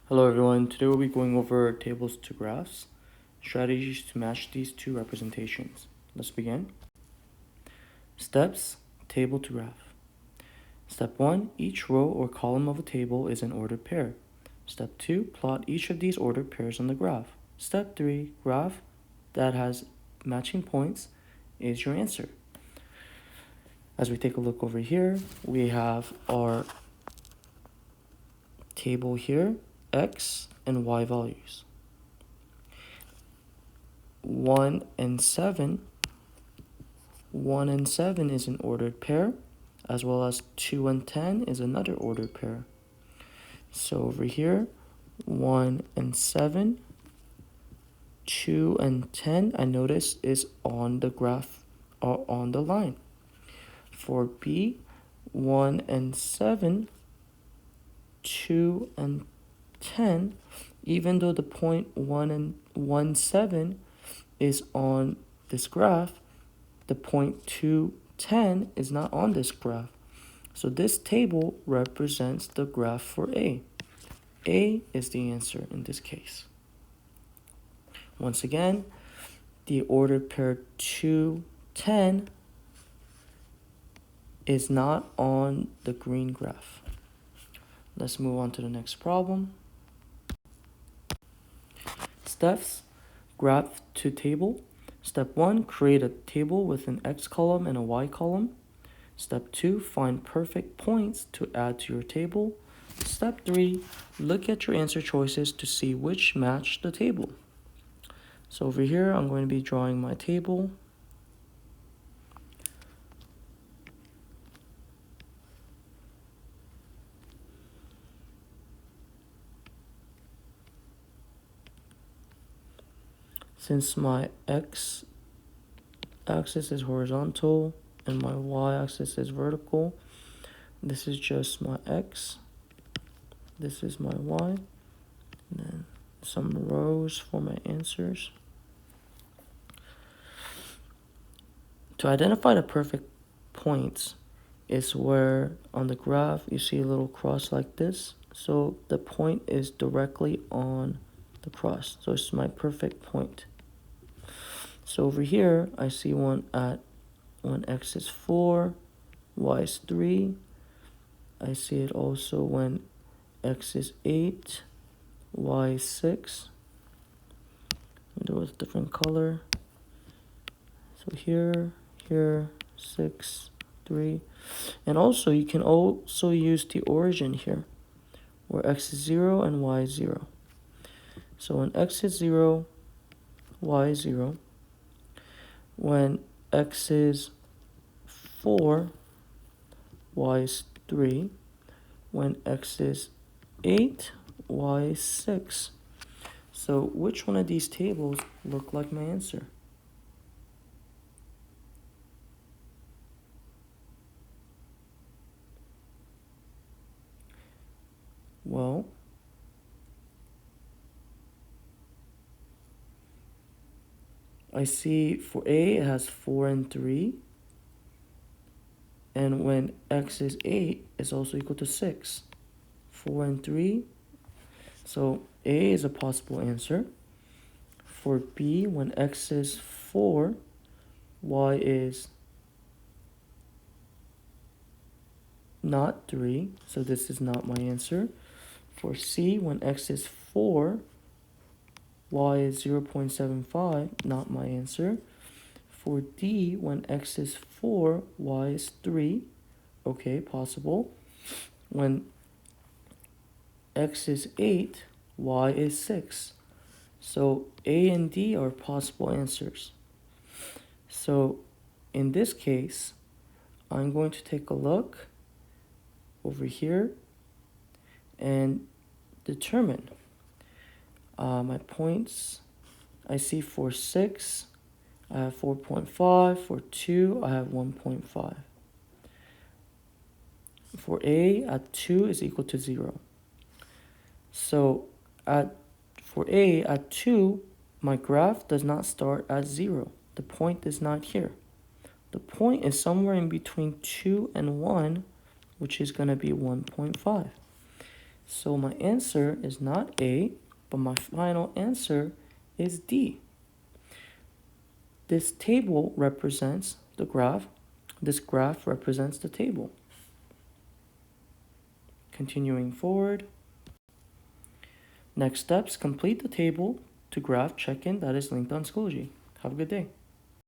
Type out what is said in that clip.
Hello everyone, today we'll be going over tables to graphs, strategies to match these two representations. Let's begin. Steps, table to graph. Step 1, each row or column of a table is an ordered pair. Step 2, plot each of these ordered pairs on the graph. Step 3, graph that has matching points is your answer. As we take a look over here, we have our table here, x and y values. 1 and 7 is an ordered pair, as well as 2 and 10 is another ordered pair. So over here, 1 and 7, 2 and 10, I notice is on the graph or on the line. For B, 1 and 7, 2 and 10, even though the point 1 and 1, 7 is on this graph, the point 2, 10 is not on this graph. So this table represents the graph for A. A is the answer in this case. Once again, the ordered pair 2, 10 is not on the green graph. Let's move on to the next problem. Steps, graph to table. Step 1, create a table with an X column and a Y column. Step 2, find perfect points to add to your table. Step 3, look at your answer choices to see which match the table. So over here, I'm going to be drawing my table. Since my X axis is horizontal and my Y axis is vertical, this is just my X, this is my Y, and then some rows for my answers. To identify the perfect points is where on the graph you see a little cross like this. So the point is directly on the cross. So it's my perfect point. So over here, I see one at when x is 4, y is 3. I see it also when x is 8, y is 6. Do it with a different color. So here, 6, 3. And also, you can also use the origin here, where x is 0 and y is 0. So when x is 0, y is 0. When x is 4, y is 3. When x is 8, y is 6. So which one of these tables look like my answer? Well, I see for A, it has 4 and 3. And when x is 8, it's also equal to 6. 4 and 3. So A is a possible answer. For B, when x is 4, y is not 3. So this is not my answer. For C, when x is 4, y is 0.75, not my answer. For D, when x is 4, y is 3. Okay, possible. When x is 8, y is 6. So A and D are possible answers. So in this case, I'm going to take a look over here and determine my points. I see for 6, I have 4.5. For 2, I have 1.5. For A, at 2 is equal to 0. So for A, at 2, my graph does not start at 0. The point is not here. The point is somewhere in between 2 and 1, which is going to be 1.5. So my answer is not A, but my final answer is D. This table represents the graph. This graph represents the table. Continuing forward. Next steps, complete the table to graph check-in that is linked on Schoology. Have a good day.